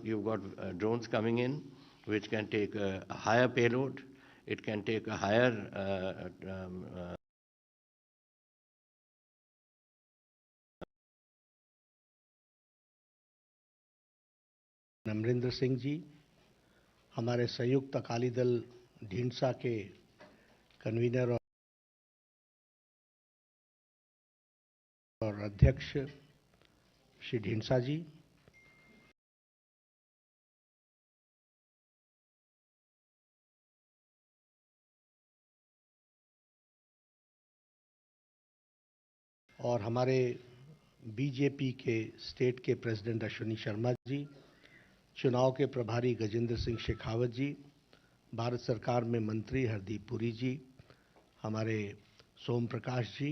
you've got drones coming in, which can take a higher payload. It can take a higher Amarinder Singh ji, हमारे संयुक्त अकाली दल ढींसा के convener और अध्यक्ष श्री ढींसा जी, और हमारे बीजेपी के स्टेट के प्रेसिडेंट अश्विनी शर्मा जी, चुनाव के प्रभारी गजेंद्र सिंह शेखावत जी, भारत सरकार में मंत्री हरदीप पुरी जी, हमारे सोम प्रकाश जी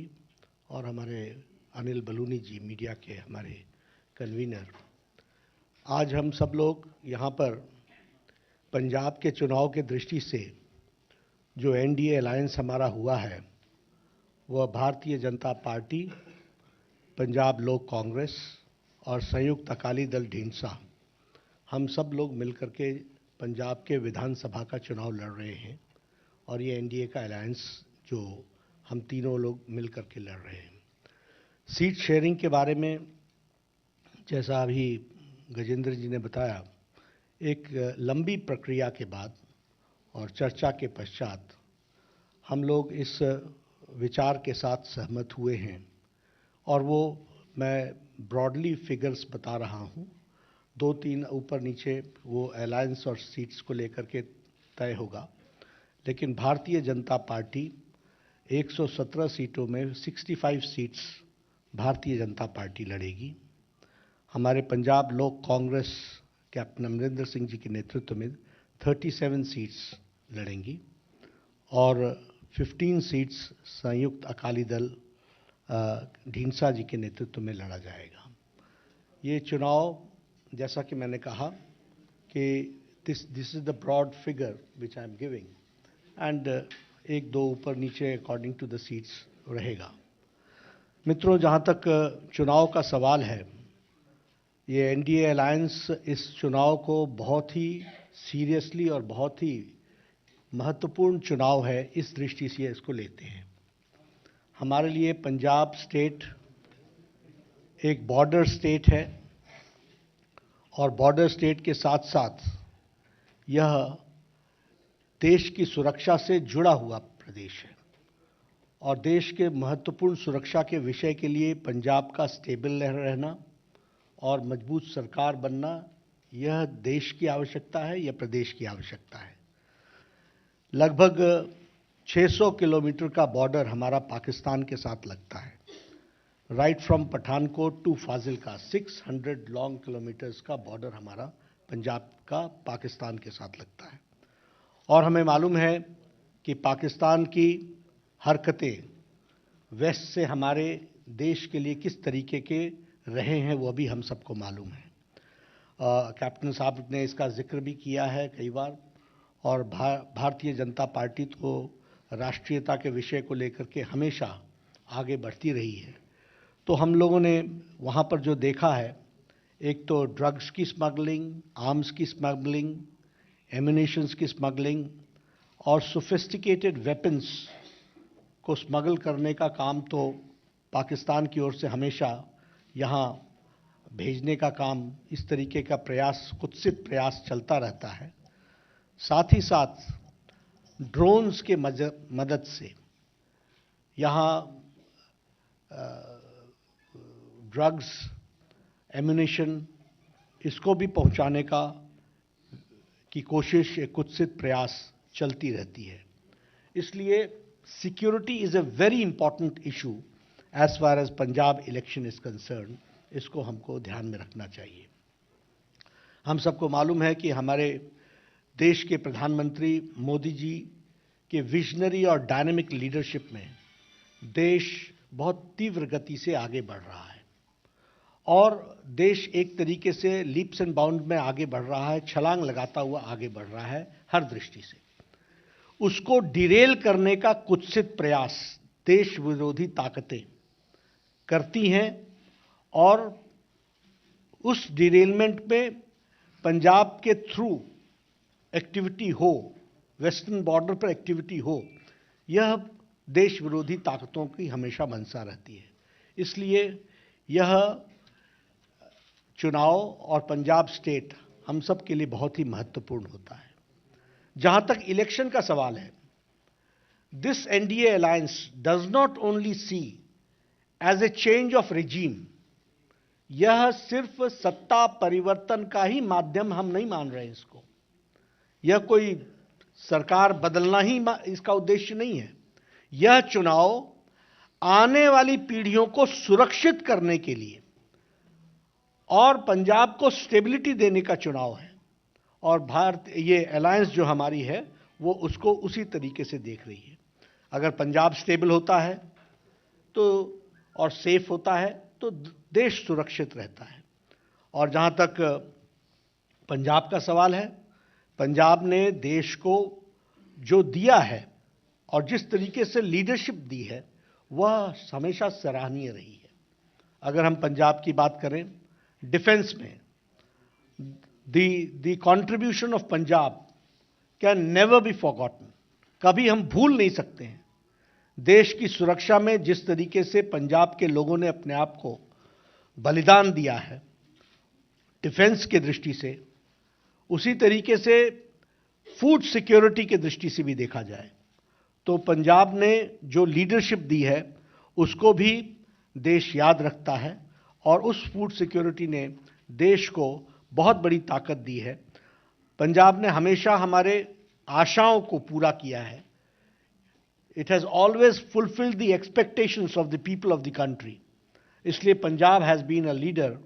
और हमारे अनिल बलूनी जी, मीडिया के हमारे कन्वीनर। आज हम सब लोग यहाँ पर पंजाब के चुनाव के दृष्टि से जो एनडीए अलायंस हमारा हुआ है, वह भारतीय जनता पार्टी, पंजाब लोक कांग्रेस और संयुक्त अकाली दल ढींसा, हम सब लोग मिलकर के पंजाब के विधानसभा का चुनाव लड़ रहे हैं। और ये एनडीए का अलायंस जो हम तीनों लोग मिलकर के लड़ रहे हैं। सीट शेयरिंग के बारे में जैसा अभी गजेंद्र जी ने बताया, एक लंबी प्रक्रिया के बाद और चर्चा के पश्चात हम लोग इस विचार के साथ सहमत हुए हैं। और वो मैं ब्रॉडली फिगर्स बता रहा हूँ, 2-3 ऊपर नीचे वो अलायंस और सीट्स को लेकर के तय होगा। लेकिन भारतीय जनता पार्टी 117 सीटों में 65 सीट्स भारतीय जनता पार्टी लड़ेगी। हमारे पंजाब लोक कांग्रेस कैप्टन अमरिंदर सिंह जी के नेतृत्व में 37 सीट्स लड़ेंगी और 15 सीट्स संयुक्त अकाली दल ढींसा जी के नेतृत्व में लड़ा जाएगा। ये चुनाव, जैसा कि मैंने कहा कि this is the broad figure which I am giving, and 1-2 ऊपर नीचे अकॉर्डिंग टू द सीट्स रहेगा। मित्रों, जहाँ तक चुनाव का सवाल है, ये एनडीए अलायंस इस चुनाव को बहुत ही सीरियसली और बहुत ही महत्वपूर्ण चुनाव है, इस दृष्टि से इसको लेते हैं। हमारे लिए पंजाब स्टेट एक बॉर्डर स्टेट है और बॉर्डर स्टेट के साथ साथ यह देश की सुरक्षा से जुड़ा हुआ प्रदेश है। और देश के महत्वपूर्ण सुरक्षा के विषय के लिए पंजाब का स्टेबल रहना और मजबूत सरकार बनना, यह देश की आवश्यकता है, यह प्रदेश की आवश्यकता है। लगभग 600 किलोमीटर का बॉर्डर हमारा पाकिस्तान के साथ लगता है। Right from Pathankot to Fazilka 600 long kilometres का बॉर्डर हमारा पंजाब का पाकिस्तान के साथ लगता है। और हमें मालूम है कि पाकिस्तान की हरकतें वेस्ट से हमारे देश के लिए किस तरीके के रहे हैं, वो भी हम सबको मालूम है। कैप्टन साहब ने इसका जिक्र भी किया है कई बार। और भारतीय जनता पार्टी तो राष्ट्रीयता के विषय को लेकर के हमेशा आगे बढ़ती रही है। तो हम लोगों ने वहाँ पर जो देखा है, एक तो ड्रग्स की स्मगलिंग, आर्म्स की स्मगलिंग, एम्यूनिशंस की स्मगलिंग और सोफिस्टिकेटेड वेपन्स को स्मगल करने का काम तो पाकिस्तान की ओर से हमेशा यहाँ भेजने का काम, इस तरीके का प्रयास, कुत्सित प्रयास चलता रहता है। साथ ही साथ ड्रोन्स के मदद से यहाँ ड्रग्स, एम्यूनिशन, इसको भी पहुँचाने की कोशिश, एक कुत्सित प्रयास चलती रहती है। इसलिए security is a very important issue as far as Punjab election is concern. इसको हमको ध्यान में रखना चाहिए। हम सबको मालूम है कि हमारे देश के प्रधानमंत्री मोदी जी के विजनरी और डायनेमिक लीडरशिप में देश बहुत तीव्र गति से आगे बढ़ रहा है और देश एक तरीके से लीप्स एंड बाउंड में आगे बढ़ रहा है, छलांग लगाता हुआ आगे बढ़ रहा है हर दृष्टि से। उसको डिरेल करने का कुत्सित प्रयास देश विरोधी ताकतें करती हैं और उस डिरेलमेंट पे पंजाब के थ्रू एक्टिविटी हो, वेस्टर्न बॉर्डर पर एक्टिविटी हो, यह देश विरोधी ताकतों की हमेशा मंशा रहती है। इसलिए यह चुनाव और पंजाब स्टेट हम सब के लिए बहुत ही महत्वपूर्ण होता है। जहां तक इलेक्शन का सवाल है, this NDA alliance does not only see as a change of regime, यह सिर्फ सत्ता परिवर्तन का ही माध्यम हम नहीं मान रहे हैं इसको। यह कोई सरकार बदलना ही इसका उद्देश्य नहीं है। यह चुनाव आने वाली पीढ़ियों को सुरक्षित करने के लिए और पंजाब को स्टेबिलिटी देने का चुनाव है। और भारत, ये अलायंस जो हमारी है, वो उसको उसी तरीके से देख रही है। अगर पंजाब स्टेबल होता है तो और सेफ होता है तो देश सुरक्षित रहता है। और जहां तक पंजाब का सवाल है, पंजाब ने देश को जो दिया है और जिस तरीके से लीडरशिप दी है, वह हमेशा सराहनीय रही है। अगर हम पंजाब की बात करें, डिफेंस में the contribution of Punjab can never be forgotten, कभी हम भूल नहीं सकते हैं। देश की सुरक्षा में जिस तरीके से पंजाब के लोगों ने अपने आप को बलिदान दिया है डिफेंस के दृष्टि से, उसी तरीके से फूड सिक्योरिटी के दृष्टि से भी देखा जाए तो पंजाब ने जो लीडरशिप दी है उसको भी देश याद रखता है। और उस फूड सिक्योरिटी ने देश को बहुत बड़ी ताकत दी है। पंजाब ने हमेशा हमारे आशाओं को पूरा किया है। It has always fulfilled the expectations of the people of the country. इसलिए Punjab has been a leader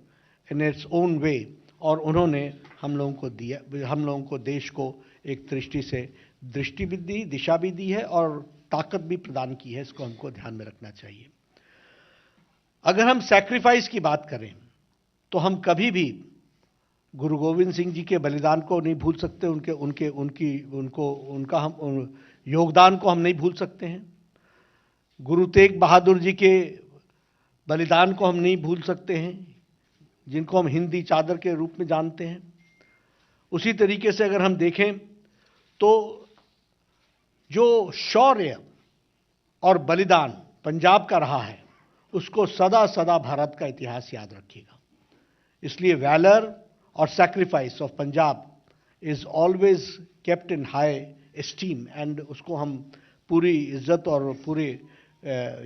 in its own way, और उन्होंने हम लोगों को दिया, हम लोगों को देश को एक दृष्टि से दृष्टि भी दी, दिशा भी दी है और ताकत भी प्रदान की है। इसको हमको ध्यान में रखना चाहिए। अगर हम सैक्रिफाइस की बात करें तो हम कभी भी गुरु गोविंद सिंह जी के बलिदान को नहीं भूल सकते, उनका हम योगदान को हम नहीं भूल सकते हैं। गुरु तेग बहादुर जी के बलिदान को हम नहीं भूल सकते हैं, जिनको हम हिंदी चादर के रूप में जानते हैं। उसी तरीके से अगर हम देखें तो जो शौर्य और बलिदान पंजाब का रहा है, उसको सदा सदा भारत का इतिहास याद रखेगा। इसलिए वैलर और sacrifice of Punjab is always kept in high esteem, and उसको हम पूरी इज्जत और पूरे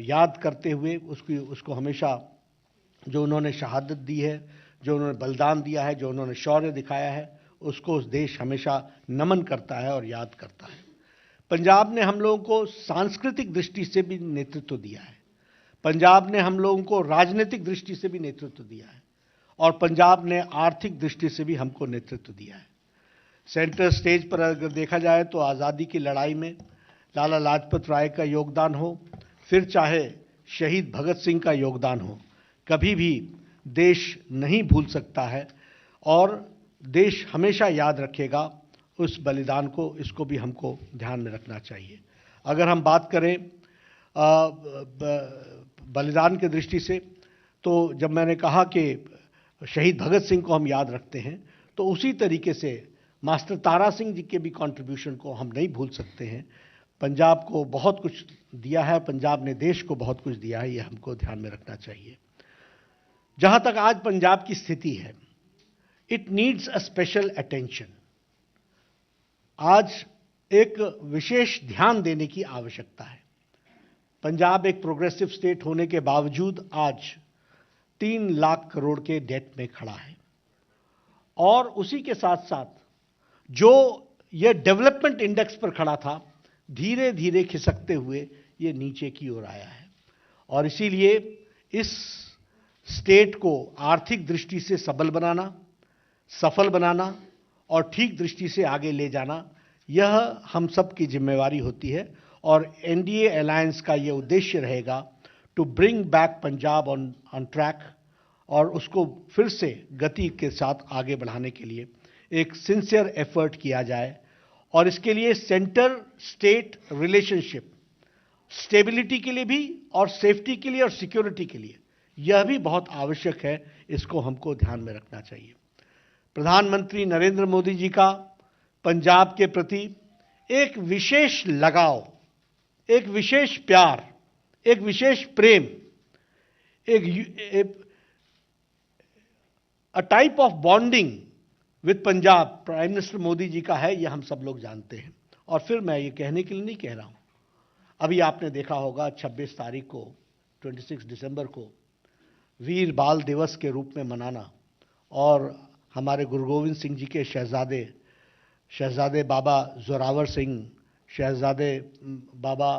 याद करते हुए उसको हमेशा जो उन्होंने शहादत दी है, जो उन्होंने बलिदान दिया है, जो उन्होंने शौर्य दिखाया है, उसको उस देश हमेशा नमन करता है और याद करता है। पंजाब ने हम लोगों को सांस्कृतिक दृष्टि से भी नेतृत्व दिया है। पंजाब ने हम लोगों को राजनीतिक दृष्टि से भी नेतृत्व दिया है, और पंजाब ने आर्थिक दृष्टि से भी हमको नेतृत्व दिया है। सेंटर स्टेज पर अगर देखा जाए तो आज़ादी की लड़ाई में लाला लाजपत राय का योगदान हो, फिर चाहे शहीद भगत सिंह का योगदान हो, कभी भी देश नहीं भूल सकता है और देश हमेशा याद रखेगा उस बलिदान को। इसको भी हमको ध्यान में रखना चाहिए। अगर हम बात करें बलिदान की दृष्टि से, तो जब मैंने कहा कि शहीद भगत सिंह को हम याद रखते हैं, तो उसी तरीके से मास्टर तारा सिंह जी के भी कंट्रीब्यूशन को हम नहीं भूल सकते हैं। पंजाब को बहुत कुछ दिया है, पंजाब ने देश को बहुत कुछ दिया है, ये हमको ध्यान में रखना चाहिए। जहां तक आज पंजाब की स्थिति है, it needs a special attention. आज एक विशेष ध्यान देने की आवश्यकता है। पंजाब एक प्रोग्रेसिव स्टेट होने के बावजूद आज 3 लाख करोड़ के डेट में खड़ा है, और उसी के साथ साथ जो ये डेवलपमेंट इंडेक्स पर खड़ा था, धीरे धीरे खिसकते हुए ये नीचे की ओर आया है। और इसीलिए इस स्टेट को आर्थिक दृष्टि से सबल बनाना, सफल बनाना और ठीक दृष्टि से आगे ले जाना, यह हम सब की जिम्मेवारी होती है। और एनडीए अलायंस का यह उद्देश्य रहेगा to bring back Punjab on track, और उसको फिर से गति के साथ आगे बढ़ाने के लिए एक सिंसियर एफर्ट किया जाए। और इसके लिए सेंटर स्टेट रिलेशनशिप स्टेबिलिटी के लिए भी और सेफ्टी के लिए और सिक्योरिटी के लिए यह भी बहुत आवश्यक है। इसको हमको ध्यान में रखना चाहिए। प्रधानमंत्री नरेंद्र मोदी जी का पंजाब के प्रति एक विशेष लगाव, एक विशेष प्यार, एक विशेष प्रेम, a type of bonding with Punjab prime minister Modi ji का है, यह हम सब लोग जानते हैं। और फिर मैं ये कहने के लिए नहीं कह रहा हूं, अभी आपने देखा होगा 26 तारीख को, 26 दिसंबर को वीर बाल दिवस के रूप में मनाना और हमारे गुरु गोविंद सिंह जी के शहजादे बाबा जोरावर सिंह, शहजादे बाबा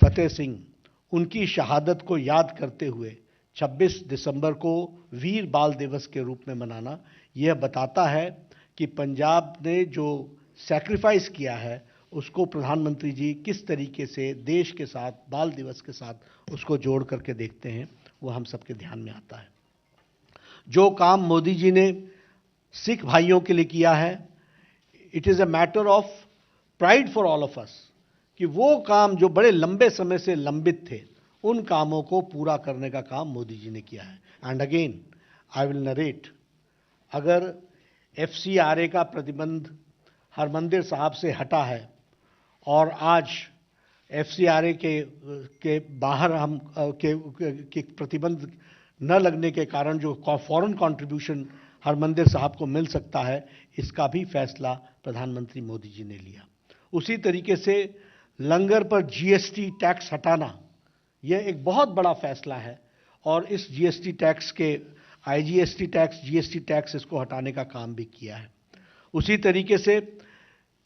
फतेह सिंह, उनकी शहादत को याद करते हुए 26 दिसंबर को वीर बाल दिवस के रूप में मनाना, यह बताता है कि पंजाब ने जो सैक्रिफाइस किया है उसको प्रधानमंत्री जी किस तरीके से देश के साथ, बाल दिवस के साथ उसको जोड़ करके देखते हैं, वो हम सबके ध्यान में आता है। जो काम मोदी जी ने सिख भाइयों के लिए किया है, it is a matter of pride for all of us, कि वो काम जो बड़े लंबे समय से लंबित थे, उन कामों को पूरा करने का काम मोदी जी ने किया है। And again I will narrate, अगर FCRA का प्रतिबंध हरमंदिर साहब से हटा है और आज FCRA के बाहर हम के प्रतिबंध न लगने के कारण जो फॉरेन कंट्रीब्यूशन हरमंदिर साहब को मिल सकता है, इसका भी फैसला प्रधानमंत्री मोदी जी ने लिया। उसी तरीके से लंगर पर GST टैक्स हटाना, यह एक बहुत बड़ा फैसला है और इस GST टैक्स के IGST टैक्स, GST टैक्स, इसको हटाने का काम भी किया है। उसी तरीके से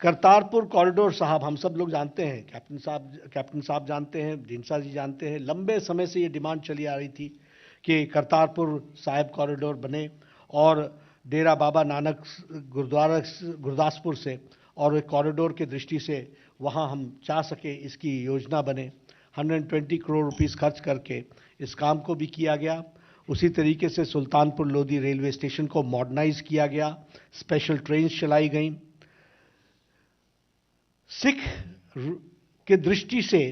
करतारपुर कॉरिडोर साहब, हम सब लोग जानते हैं, कैप्टन साहब जानते हैं, ढींडसा जी जानते हैं, लंबे समय से ये डिमांड चली आ रही थी कि करतारपुर साहिब कॉरिडोर बने और डेरा बाबा नानक गुरुद्वारा गुरदासपुर से और एक कॉरिडोर की दृष्टि से वहाँ हम चाह सके इसकी योजना बने। 120 करोड़ रुपीस खर्च करके इस काम को भी किया गया। उसी तरीके से सुल्तानपुर लोधी रेलवे स्टेशन को मॉडर्नाइज किया गया, स्पेशल ट्रेन चलाई गई। सिख के दृष्टि से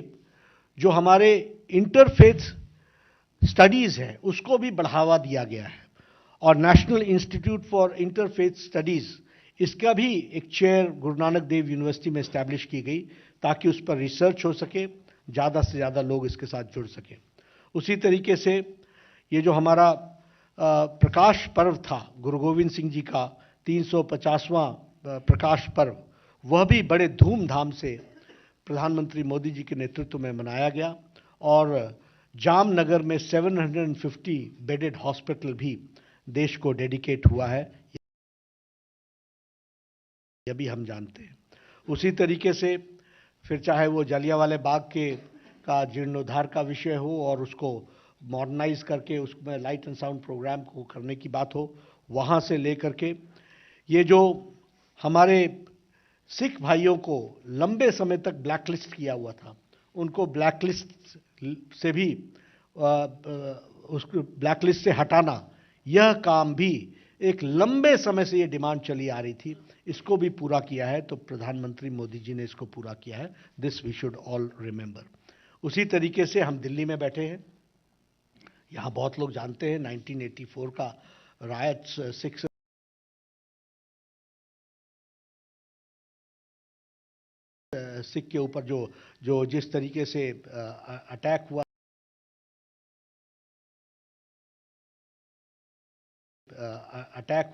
जो हमारे इंटरफेथ स्टडीज़ है उसको भी बढ़ावा दिया गया है और national institute for interfaith studies, इसका भी एक चेयर गुरु नानक देव यूनिवर्सिटी में इस्टेब्लिश की गई ताकि उस पर रिसर्च हो सके, ज़्यादा से ज़्यादा लोग इसके साथ जुड़ सकें। उसी तरीके से ये जो हमारा प्रकाश पर्व था, गुरु गोविंद सिंह जी का 350वां प्रकाश पर्व, वह भी बड़े धूमधाम से प्रधानमंत्री मोदी जी के नेतृत्व में मनाया गया और जामनगर में 750 बेडेड हॉस्पिटल भी देश को डेडिकेट हुआ है, यह भी हम जानते हैं। उसी तरीके से फिर चाहे वो जलियांवाला बाग का जीर्णोद्धार का विषय हो और उसको मॉडर्नाइज करके उसमें लाइट एंड साउंड प्रोग्राम को करने की बात हो, वहाँ से लेकर के ये जो हमारे सिख भाइयों को लंबे समय तक ब्लैकलिस्ट किया हुआ था, उनको ब्लैकलिस्ट से भी उसको ब्लैकलिस्ट से हटाना, यह काम भी एक लंबे समय से ये डिमांड चली आ रही थी, इसको भी पूरा किया है। तो प्रधानमंत्री मोदी जी ने इसको पूरा किया है। This we should all remember. उसी तरीके से हम दिल्ली में बैठे हैं, यहाँ बहुत लोग जानते हैं 1984 का रायट, सिख के ऊपर जो जिस तरीके से अटैक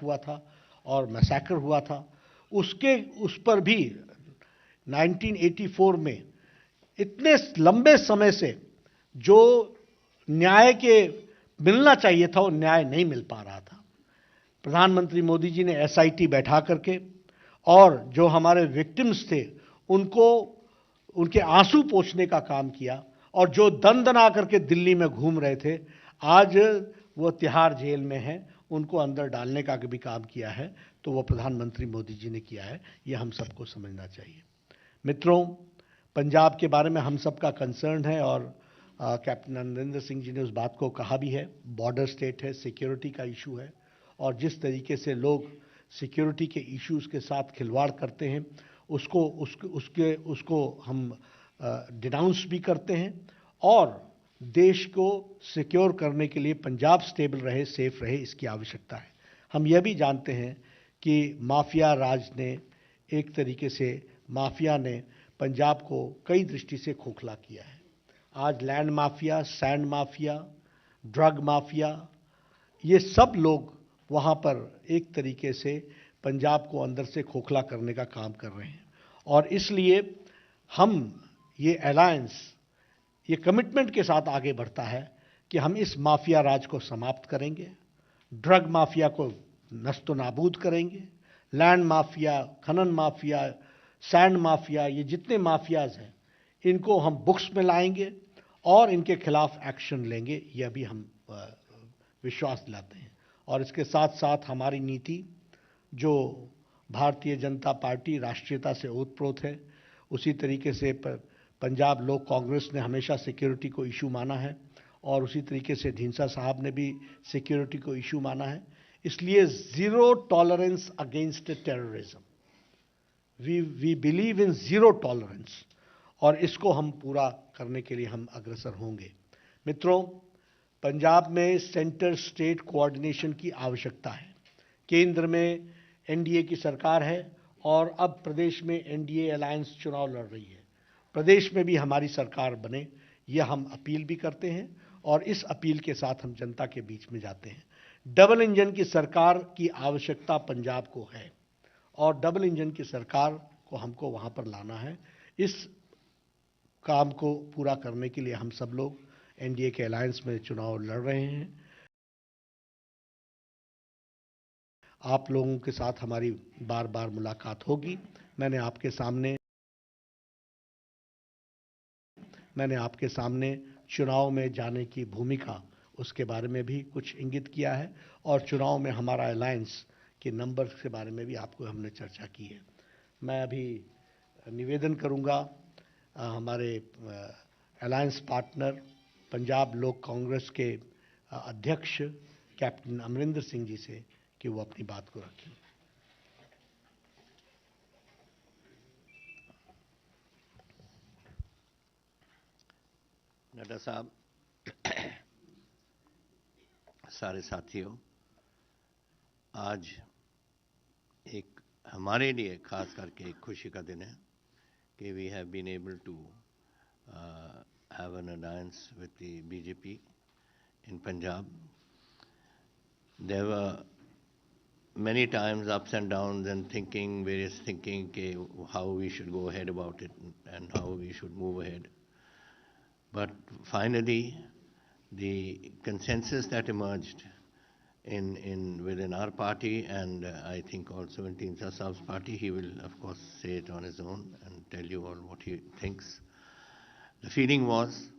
हुआ था और मैसेकर हुआ था, उस पर भी 1984 में इतने लंबे समय से जो न्याय के मिलना चाहिए था वो न्याय नहीं मिल पा रहा था। प्रधानमंत्री मोदी जी ने SIT बैठा करके और जो हमारे विक्टिम्स थे उनको उनके आंसू पोंछने का काम किया और जो दन करके दिल्ली में घूम रहे थे, आज वो तिहाड़ जेल में हैं, उनको अंदर डालने का भी काम किया है। तो वो प्रधानमंत्री मोदी जी ने किया है, ये हम सबको समझना चाहिए। मित्रों, पंजाब के बारे में हम सबका कंसर्न है और कैप्टन अमरिंदर सिंह जी ने उस बात को कहा भी है। बॉर्डर स्टेट है, सिक्योरिटी का इशू है और जिस तरीके से लोग सिक्योरिटी के इश्यूज़ के साथ खिलवाड़ करते हैं उसको हम डिनाउंस भी करते हैं और देश को सिक्योर करने के लिए पंजाब स्टेबल रहे, सेफ रहे, इसकी आवश्यकता है। हम यह भी जानते हैं कि माफिया राज ने एक तरीके से माफिया ने पंजाब को कई दृष्टि से खोखला किया है। आज land mafia, sand mafia, drug mafia, ये सब लोग वहाँ पर एक तरीके से पंजाब को अंदर से खोखला करने का काम कर रहे हैं। और इसलिए हम ये अलायंस, ये कमिटमेंट के साथ आगे बढ़ता है कि हम इस माफिया राज को समाप्त करेंगे, ड्रग माफिया को नस्तो नाबूद करेंगे, लैंड माफिया, खनन माफिया, सैंड माफिया, ये जितने माफियाज हैं इनको हम बुक्स में लाएंगे और इनके खिलाफ एक्शन लेंगे, यह भी हम विश्वास दिलाते हैं। और इसके साथ साथ हमारी नीति, जो भारतीय जनता पार्टी राष्ट्रीयता से ओतप्रोत है, उसी तरीके से पंजाब लोक कांग्रेस ने हमेशा सिक्योरिटी को इशू माना है और उसी तरीके से ढींसा साहब ने भी सिक्योरिटी को इशू माना है। इसलिए zero tolerance against terrorism, we believe in zero tolerance, और इसको हम पूरा करने के लिए हम अग्रसर होंगे। मित्रों, पंजाब में सेंटर स्टेट कोऑर्डिनेशन की आवश्यकता है। केंद्र में एनडीए की सरकार है और अब प्रदेश में एनडीए अलायंस चुनाव लड़ रही है। प्रदेश में भी हमारी सरकार बने, यह हम अपील भी करते हैं और इस अपील के साथ हम जनता के बीच में जाते हैं। डबल इंजन की सरकार की आवश्यकता पंजाब को है और डबल इंजन की सरकार को हमको वहां पर लाना है। इस काम को पूरा करने के लिए हम सब लोग एनडीए के अलायंस में चुनाव लड़ रहे हैं। आप लोगों के साथ हमारी बार बार मुलाकात होगी। मैंने आपके सामने चुनाव में जाने की भूमिका, उसके बारे में भी कुछ इंगित किया है और चुनाव में हमारा अलायंस के नंबर के बारे में भी आपको हमने चर्चा की है। मैं अभी निवेदन करूंगा हमारे अलायंस पार्टनर पंजाब लोक कांग्रेस के अध्यक्ष कैप्टन अमरिंदर सिंह जी से कि वो अपनी बात को रखें। नड्डा साहब, सारे साथियों, आज एक हमारे लिए खास करके एक खुशी का दिन है कि we have been able to have an alliance with the BJP in Punjab. There were many times ups and downs and various thinking how we should go ahead about it and how we should move ahead. But finally, the consensus that emerged within our party, and I think also in Teen Saab's party, he will of course say it on his own and tell you all what he thinks. The feeling was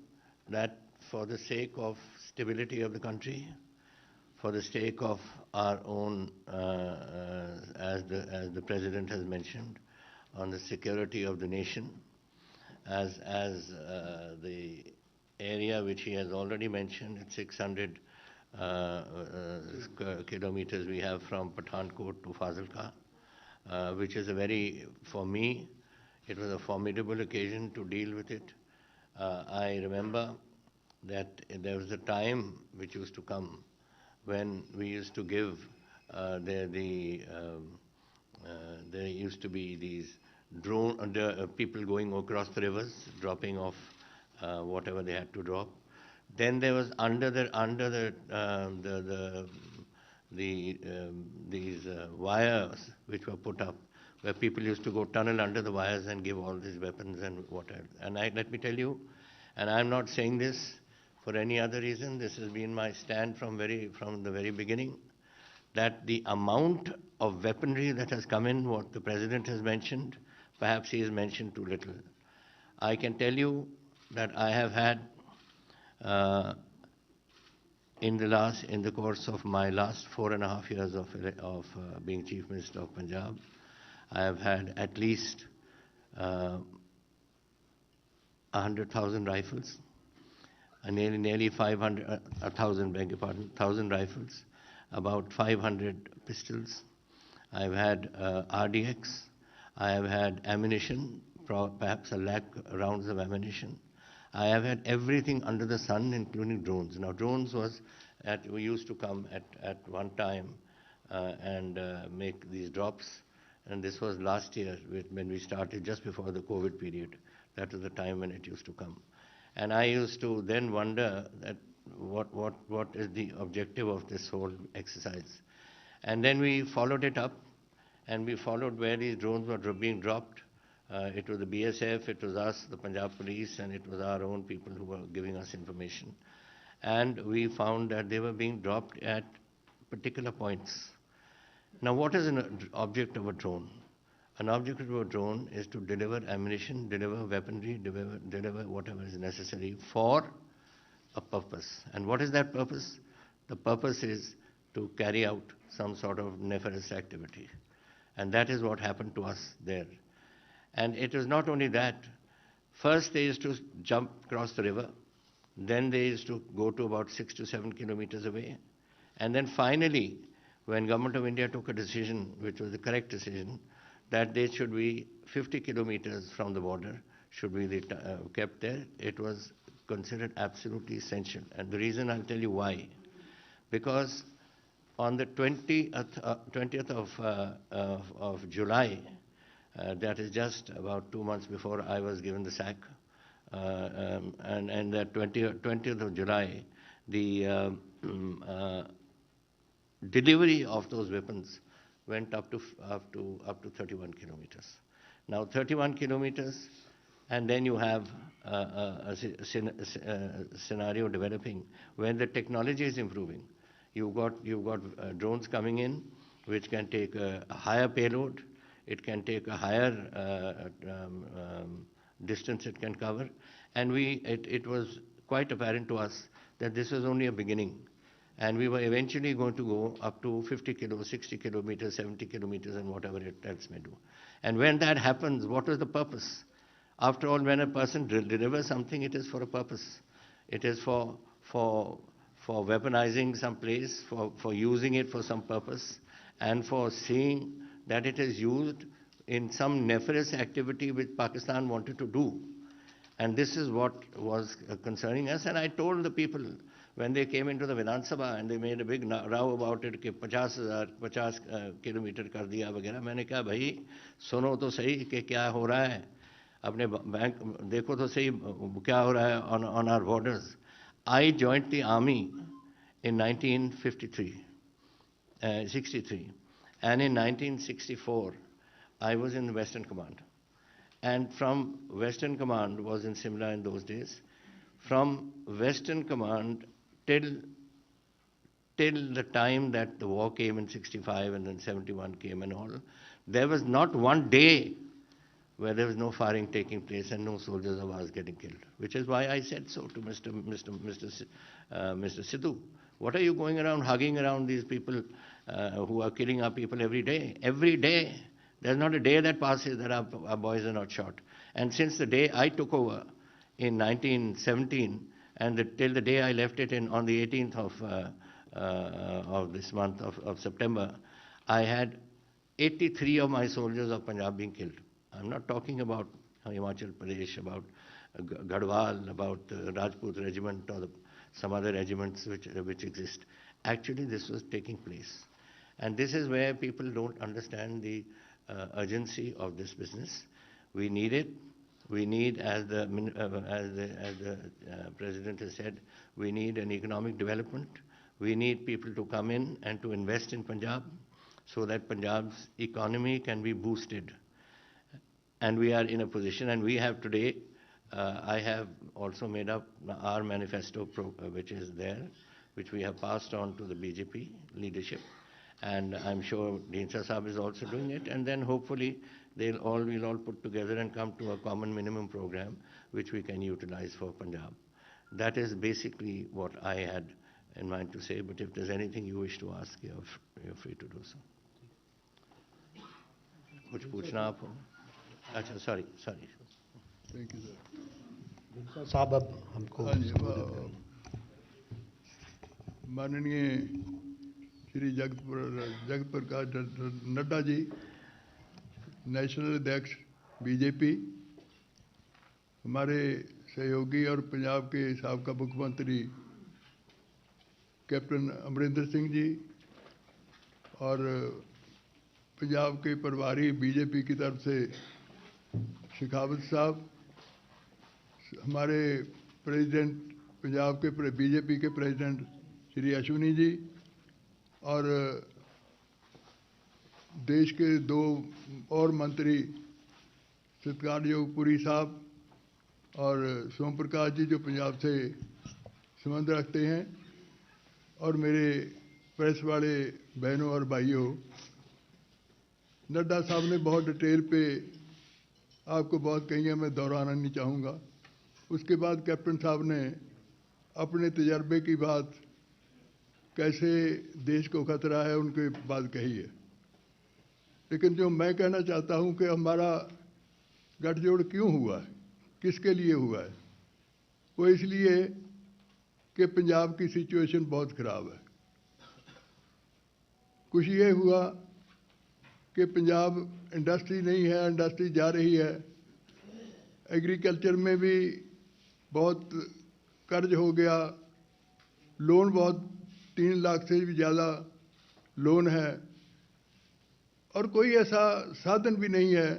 that for the sake of stability of the country, for the sake of our own, as the President has mentioned, on the security of the nation, as the area which he has already mentioned, it's 600 kilometers we have from Pathankot to Fazilka, which is for me, it was a formidable occasion to deal with it. I remember that there was a time which used to come when we used to give, there used to be these people going across the rivers, dropping off whatever they had to drop. Then there was these wires which were put up, where people used to go tunnel under the wires and give all these weapons and whatever. And let me tell you, and I'm not saying this for any other reason, this has been my stand from the very beginning, that the amount of weaponry that has come in, what the President has mentioned, perhaps he has mentioned too little. I can tell you that I have had, in the course of my last 4.5 years of being Chief Minister of Punjab, I have had at least 100,000 rifles, nearly 1,000 rifles, about 500 pistols. I've had RDX. I have had ammunition, perhaps 1 lakh rounds of ammunition. I have had everything under the sun, including drones. Now, drones we used to come at one time and make these drops. And this was last year when we started, just before the COVID period. That was the time when it used to come. And I used to then wonder that what is the objective of this whole exercise. And then we followed it up, and we followed where these drones were being dropped. It was the BSF, it was us, the Punjab police, and it was our own people who were giving us information. And we found that they were being dropped at particular points. Now, what is an object of a drone? An object of a drone is to deliver ammunition, deliver weaponry, deliver whatever is necessary for a purpose. And what is that purpose? The purpose is to carry out some sort of nefarious activity. And that is what happened to us there. And it was not only that. First they used to jump across the river. Then they used to go to about 6 to 7 kilometers away. And then finally, when Government of India took a decision, which was the correct decision, that they should be 50 kilometers from the border, should be kept there, it was considered absolutely essential. And the reason, I'll tell you why. Because on the 20th of July, that is just about 2 months before I was given the sack, and that 20th of July, the delivery of those weapons went up to 31 kilometers. Now 31 kilometers, and then you have a scenario developing when the technology is improving. You've got drones coming in which can take a higher payload. It can take a higher distance it can cover, and it was quite apparent to us that this was only a beginning. And we were eventually going to go up to 50 kilometers, 60 kilometers, 70 kilometers, and whatever it else may do. And when that happens, what is the purpose? After all, when a person delivers something, it is for a purpose. It is for weaponizing some place, for using it for some purpose, and for seeing that it is used in some nefarious activity which Pakistan wanted to do. And this is what was concerning us. And I told the people, when they came into the Vidhan Sabha and they made a big row about it, कि 50 kilometre कर दिया वगैरह, मैंने कहा भाई सुनो तो सही कि क्या हो रहा है, अपने बैंक देखो तो सही क्या हो रहा है on our borders. I joined the army in 1963, and in 1964 I was in the Western Command, and from Western Command was in Simla in those days. From Western Command till the time that the war came in 65 and then 71 came and all, there was not one day where there was no firing taking place and no soldiers of ours getting killed. Which is why I said so to Mr. Sidhu. What are you going around hugging around these people who are killing our people every day? Every day. There's not a day that passes that our boys are not shot. And since the day I took over in 1917, and till the day I left it on the 18th of this month of September, I had 83 of my soldiers of Punjab being killed. I'm not talking about Himachal Pradesh, about Garhwal, about Rajput regiment or some other regiments which exist. Actually, this was taking place. And this is where people don't understand the urgency of this business. We need it. We need, as the President has said, we need an economic development. We need people to come in and to invest in Punjab so that Punjab's economy can be boosted. And we are in a position, and we have today, I have also made up our manifesto, which is there, which we have passed on to the BJP leadership. And I'm sure Dhinsah Saab is also doing it. And then hopefully we'll all put together and come to a common minimum program which we can utilize for Punjab. That is basically what I had in mind to say. But if there's anything you wish to ask, you're free to do so. कुछ पूछना आपको? अच्छा, sorry. Thank you, sir. साहब अब हमको माननीय Shri Jagat Prakash Nadda ji, national अध्यक्ष BJP, हमारे सहयोगी और पंजाब के साबका मुख्यमंत्री कैप्टन अमरिंदर सिंह जी, और पंजाब के प्रभारी बीजेपी की तरफ से शेखावत साहब, हमारे प्रेसिडेंट पंजाब के बीजेपी के प्रेसिडेंट श्री अश्विनी जी, और देश के 2 और मंत्री सत्कारयोग पुरी साहब और सोम प्रकाश जी जो पंजाब से संबंध रखते हैं, और मेरे प्रेस वाले बहनों और भाइयों, नड्डा साहब ने बहुत डिटेल पे आपको बहुत कही है, मैं दोहराना नहीं चाहूँगा। उसके बाद कैप्टन साहब ने अपने तजर्बे की बात, कैसे देश को खतरा है, उनके बात कही है। लेकिन जो मैं कहना चाहता हूँ कि हमारा गठजोड़ क्यों हुआ है, किसके लिए हुआ है, वो इसलिए कि पंजाब की सिचुएशन बहुत ख़राब है। कुछ ये हुआ कि पंजाब इंडस्ट्री नहीं है, इंडस्ट्री जा रही है, एग्रीकल्चर में भी बहुत कर्ज हो गया, लोन बहुत 3 लाख से भी ज़्यादा लोन है, और कोई ऐसा साधन भी नहीं है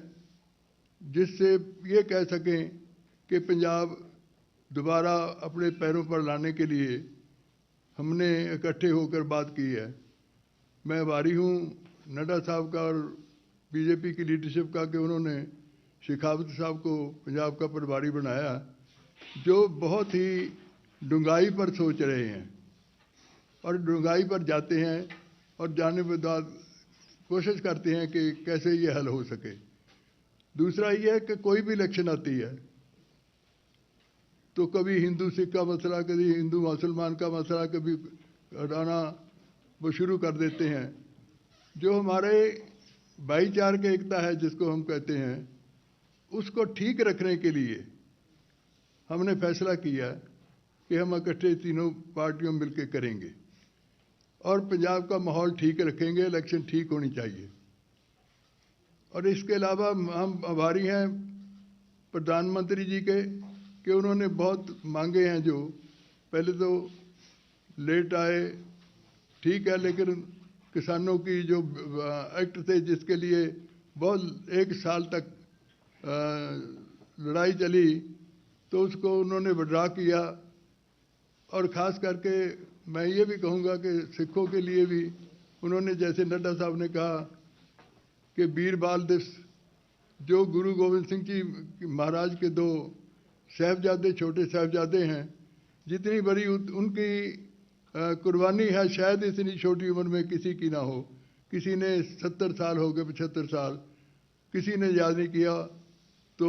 जिससे ये कह सकें कि पंजाब दोबारा अपने पैरों पर लाने के लिए हमने इकट्ठे होकर बात की है। मैं आभारी हूँ नड्डा साहब का और बीजेपी की लीडरशिप का कि उन्होंने शेखावत साहब को पंजाब का प्रभारी बनाया, जो बहुत ही डूंघाई पर सोच रहे हैं और डूंघाई पर जाते हैं और जाने के बाद कोशिश करते हैं कि कैसे ये हल हो सके। दूसरा ये है कि कोई भी इलेक्शन आती है तो कभी हिंदू सिख का मसला, कभी हिंदू मुसलमान का मसला, कभी हटाना वो शुरू कर देते हैं। जो हमारे भाईचारे की एकता है जिसको हम कहते हैं, उसको ठीक रखने के लिए हमने फैसला किया कि हम इकट्ठे तीनों पार्टियों मिलकर करेंगे और पंजाब का माहौल ठीक रखेंगे, इलेक्शन ठीक होनी चाहिए। और इसके अलावा हम आभारी हैं प्रधानमंत्री जी के कि उन्होंने बहुत मांगे हैं, जो पहले तो लेट आए ठीक है, लेकिन किसानों की जो एक्ट थे जिसके लिए बहुत 1 साल तक लड़ाई चली, तो उसको उन्होंने विड्रा किया। और ख़ास करके मैं ये भी कहूँगा कि सिखों के लिए भी उन्होंने, जैसे नड्डा साहब ने कहा कि वीर बाल दिवस, जो गुरु गोविंद सिंह जी महाराज के 2 साहिबजादे, छोटे साहिबजादे हैं, जितनी बड़ी उनकी कुर्बानी है, शायद इतनी छोटी उम्र में किसी की ना हो। किसी ने 70 साल हो गए, 75 साल, किसी ने याद नहीं किया, तो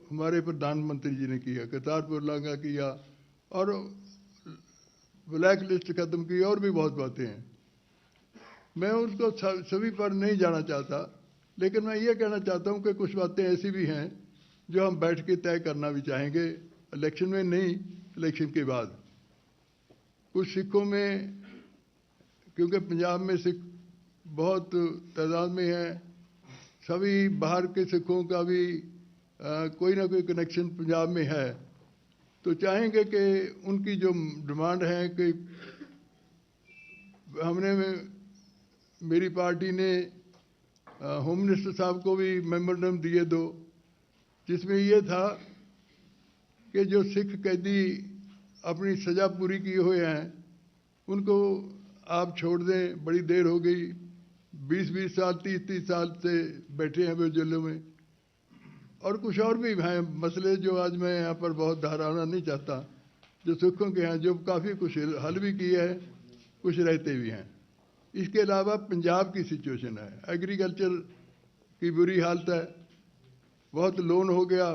हमारे प्रधानमंत्री जी ने किया, करतारपुर लांघा किया और ब्लैक लिस्ट ख़त्म की, और भी बहुत बातें हैं। मैं उसको सभी पर नहीं जाना चाहता, लेकिन मैं ये कहना चाहता हूँ कि कुछ बातें ऐसी भी हैं जो हम बैठ के तय करना भी चाहेंगे, इलेक्शन में नहीं, इलेक्शन के बाद। कुछ सिखों में, क्योंकि पंजाब में सिख बहुत तादाद में हैं, सभी बाहर के सिखों का भी कोई ना कोई कनेक्शन पंजाब में है, तो चाहेंगे कि उनकी जो डिमांड है कि हमने मेरी पार्टी ने होम मिनिस्टर साहब को भी मेमोरेंडम दिए 2, जिसमें ये था कि जो सिख कैदी अपनी सज़ा पूरी किए हुए हैं उनको आप छोड़ दें। बड़ी देर हो गई, 20-20 साल, 30-30 साल से बैठे हैं वो जेलों में। और कुछ और भी हैं मसले जो आज मैं यहाँ पर बहुत दोहराना नहीं चाहता, जो सिखों के हैं, जो काफ़ी कुछ हल भी किए हैं, कुछ रहते भी हैं। इसके अलावा पंजाब की सिचुएशन है, एग्रीकल्चर की बुरी हालत है, बहुत लोन हो गया,